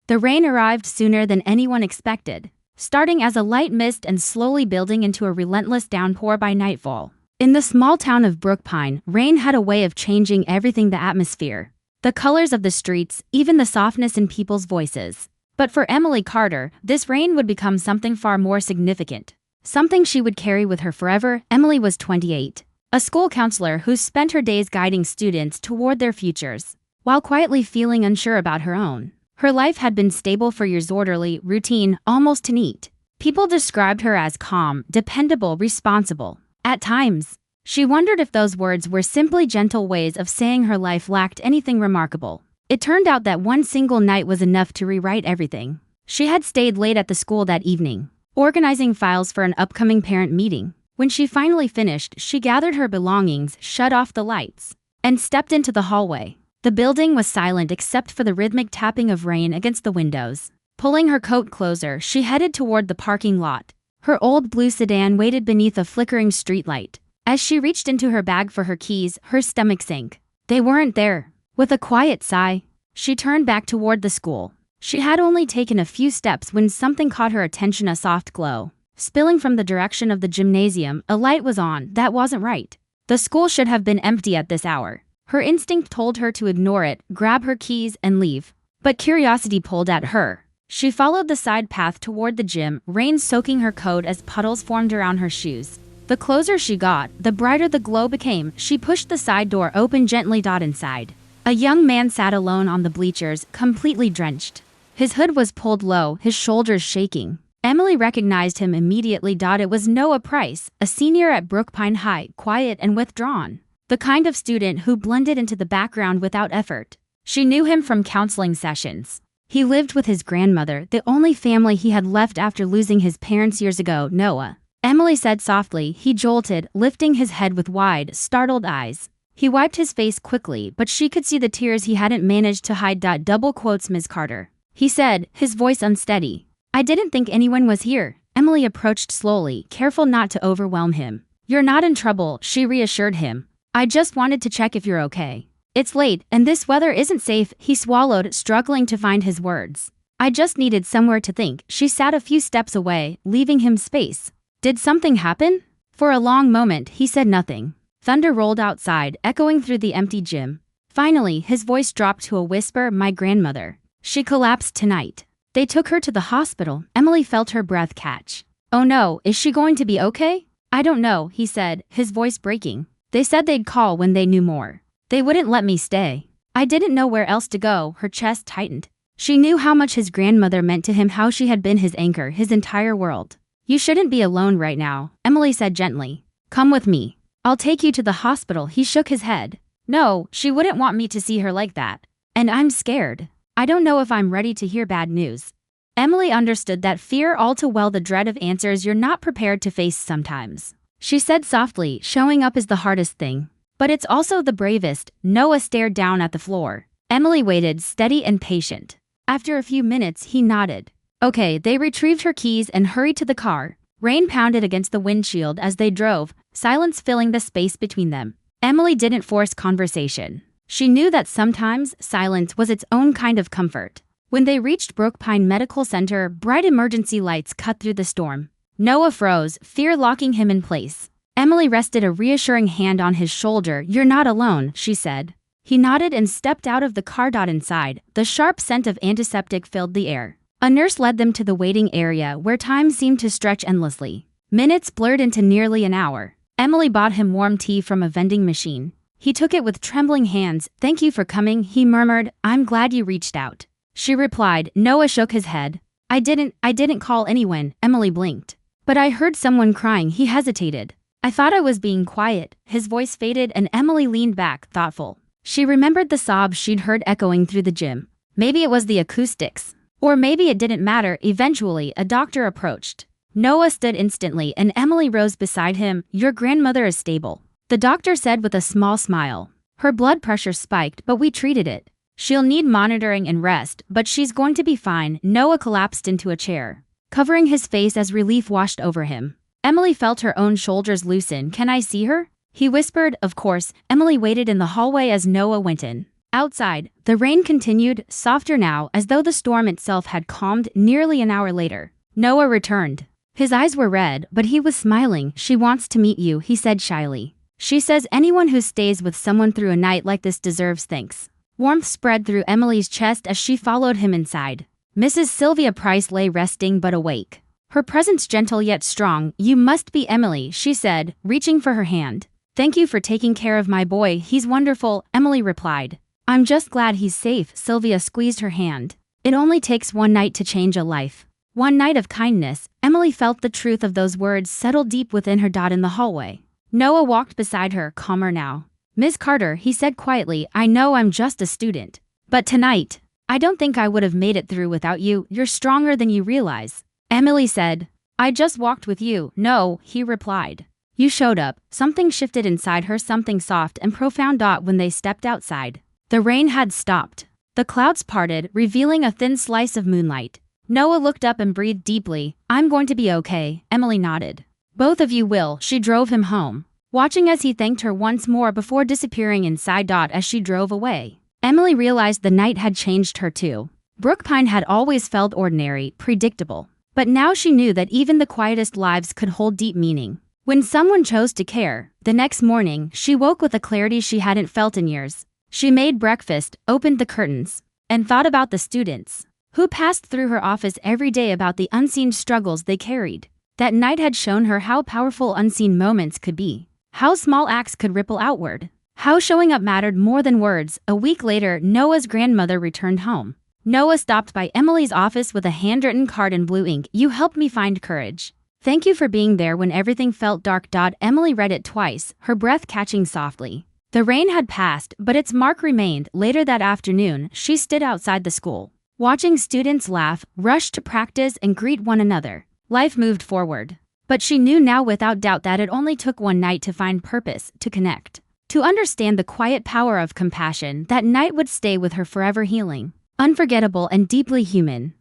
The rain arrived sooner than anyone expected, starting as a light mist and slowly building into a relentless downpour by nightfall. In the small town of Brookpine, rain had a way of changing everything: the atmosphere, the colors of the streets, even the softness in people's voices. But for Emily Carter, this rain would become something far more significant. Something she would carry with her forever. Emily was 28, a school counselor who spent her days guiding students toward their futures, while quietly feeling unsure about her own. Her life had been stable for years, orderly, routine, almost neat. People described her as calm, dependable, responsible. At times, she wondered if those words were simply gentle ways of saying her life lacked anything remarkable. It turned out that one single night was enough to rewrite everything. She had stayed late at the school that evening, organizing files for an upcoming parent meeting. When she finally finished, she gathered her belongings, shut off the lights, and stepped into the hallway. The building was silent except for the rhythmic tapping of rain against the windows. Pulling her coat closer, she headed toward the parking lot. Her old blue sedan waited beneath a flickering streetlight. As she reached into her bag for her keys, her stomach sank. They weren't there. With a quiet sigh, she turned back toward the school. She had only taken a few steps when something caught her attention: a soft glow. Spilling from the direction of the gymnasium, a light was on. That wasn't right. The school should have been empty at this hour. Her instinct told her to ignore it, grab her keys, and leave. But curiosity pulled at her. She followed the side path toward the gym, rain soaking her coat as puddles formed around her shoes. The closer she got, the brighter the glow became. She pushed the side door open gently. Inside, a young man sat alone on the bleachers, completely drenched. His hood was pulled low, his shoulders shaking. Emily recognized him immediately. It was Noah Price, a senior at Brookpine High, quiet and withdrawn. The kind of student who blended into the background without effort. She knew him from counseling sessions. He lived with his grandmother, the only family he had left after losing his parents years ago. Noah, Emily said softly. He jolted, lifting his head with wide, startled eyes. He wiped his face quickly, but she could see the tears he hadn't managed to hide. Ms. Carter, he said, his voice unsteady. I didn't think anyone was here. Emily approached slowly, careful not to overwhelm him. You're not in trouble, she reassured him. I just wanted to check if you're okay. It's late, and this weather isn't safe, he swallowed, struggling to find his words. I just needed somewhere to think. She sat a few steps away, leaving him space. Did something happen? For a long moment, he said nothing. Thunder rolled outside, echoing through the empty gym. Finally, his voice dropped to a whisper: my grandmother. She collapsed tonight. They took her to the hospital. Emily felt her breath catch. Oh no, is she going to be okay? I don't know, he said, his voice breaking. They said they'd call when they knew more. They wouldn't let me stay. I didn't know where else to go. Her chest tightened. She knew how much his grandmother meant to him, how she had been his anchor, his entire world. You shouldn't be alone right now, Emily said gently. Come with me. I'll take you to the hospital. He shook his head. No, she wouldn't want me to see her like that. And I'm scared. I don't know if I'm ready to hear bad news. Emily understood that fear all too well, the dread of answers you're not prepared to face sometimes. She said softly, showing up is the hardest thing. But it's also the bravest. Noah stared down at the floor. Emily waited, steady and patient. After a few minutes, he nodded. Okay, they retrieved her keys and hurried to the car. Rain pounded against the windshield as they drove, silence filling the space between them. Emily didn't force conversation. She knew that sometimes silence was its own kind of comfort. When they reached Brookpine Medical Center, bright emergency lights cut through the storm. Noah froze, fear locking him in place. Emily rested a reassuring hand on his shoulder. You're not alone, she said. He nodded and stepped out of the car. Inside, the sharp scent of antiseptic filled the air. A nurse led them to the waiting area where time seemed to stretch endlessly. Minutes blurred into nearly an hour. Emily bought him warm tea from a vending machine. He took it with trembling hands. Thank you for coming, he murmured. I'm glad you reached out. She replied. Noah shook his head. I didn't call anyone, Emily blinked. But I heard someone crying. He hesitated. I thought I was being quiet. His voice faded and Emily leaned back, thoughtful. She remembered the sobs she'd heard echoing through the gym. Maybe it was the acoustics. Or maybe it didn't matter. Eventually, a doctor approached. Noah stood instantly and Emily rose beside him. Your grandmother is stable, the doctor said with a small smile. Her blood pressure spiked, but we treated it. She'll need monitoring and rest, but she's going to be fine. Noah collapsed into a chair, covering his face as relief washed over him. Emily felt her own shoulders loosen. Can I see her? He whispered. Of course. Emily waited in the hallway as Noah went in. Outside, the rain continued, softer now, as though the storm itself had calmed. Nearly an hour later, Noah returned. His eyes were red, but he was smiling. "She wants to meet you," he said shyly. "She says anyone who stays with someone through a night like this deserves thanks." Warmth spread through Emily's chest as she followed him inside. Mrs. Sylvia Price lay resting but awake, her presence gentle yet strong. "You must be Emily," she said, reaching for her hand. "Thank you for taking care of my boy. He's wonderful," Emily replied. "I'm just glad he's safe." Sylvia squeezed her hand. "It only takes one night to change a life. One night of kindness." Emily felt the truth of those words settle deep within her. In the hallway, Noah walked beside her, calmer now. "Miss Carter," he said quietly, "I know I'm just a student, but tonight, I don't think I would have made it through without you. You're stronger than you realize." Emily said, "I just walked with you." "No," he replied. "You showed up." Something shifted inside her, something soft and profound. When they stepped outside, the rain had stopped. The clouds parted, revealing a thin slice of moonlight. Noah looked up and breathed deeply. "I'm going to be okay." Emily nodded. "Both of you will." She drove him home, watching as he thanked her once more before disappearing inside. As she drove away, Emily realized the night had changed her too. Brookpine had always felt ordinary, predictable. But now she knew that even the quietest lives could hold deep meaning when someone chose to care. The next morning, she woke with a clarity she hadn't felt in years. She made breakfast, opened the curtains, and thought about the students who passed through her office every day, about the unseen struggles they carried. That night had shown her how powerful unseen moments could be, how small acts could ripple outward, how showing up mattered more than words. A week later, Noah's grandmother returned home. Noah stopped by Emily's office with a handwritten card in blue ink. "You helped me find courage. Thank you for being there when everything felt dark." Emily read it twice, her breath catching softly. The rain had passed, but its mark remained. Later that afternoon, she stood outside the school, watching students laugh, rush to practice, and greet one another. Life moved forward. But she knew now without doubt that it only took one night to find purpose, to connect, to understand the quiet power of compassion. That night would stay with her forever, healing, unforgettable, and deeply human.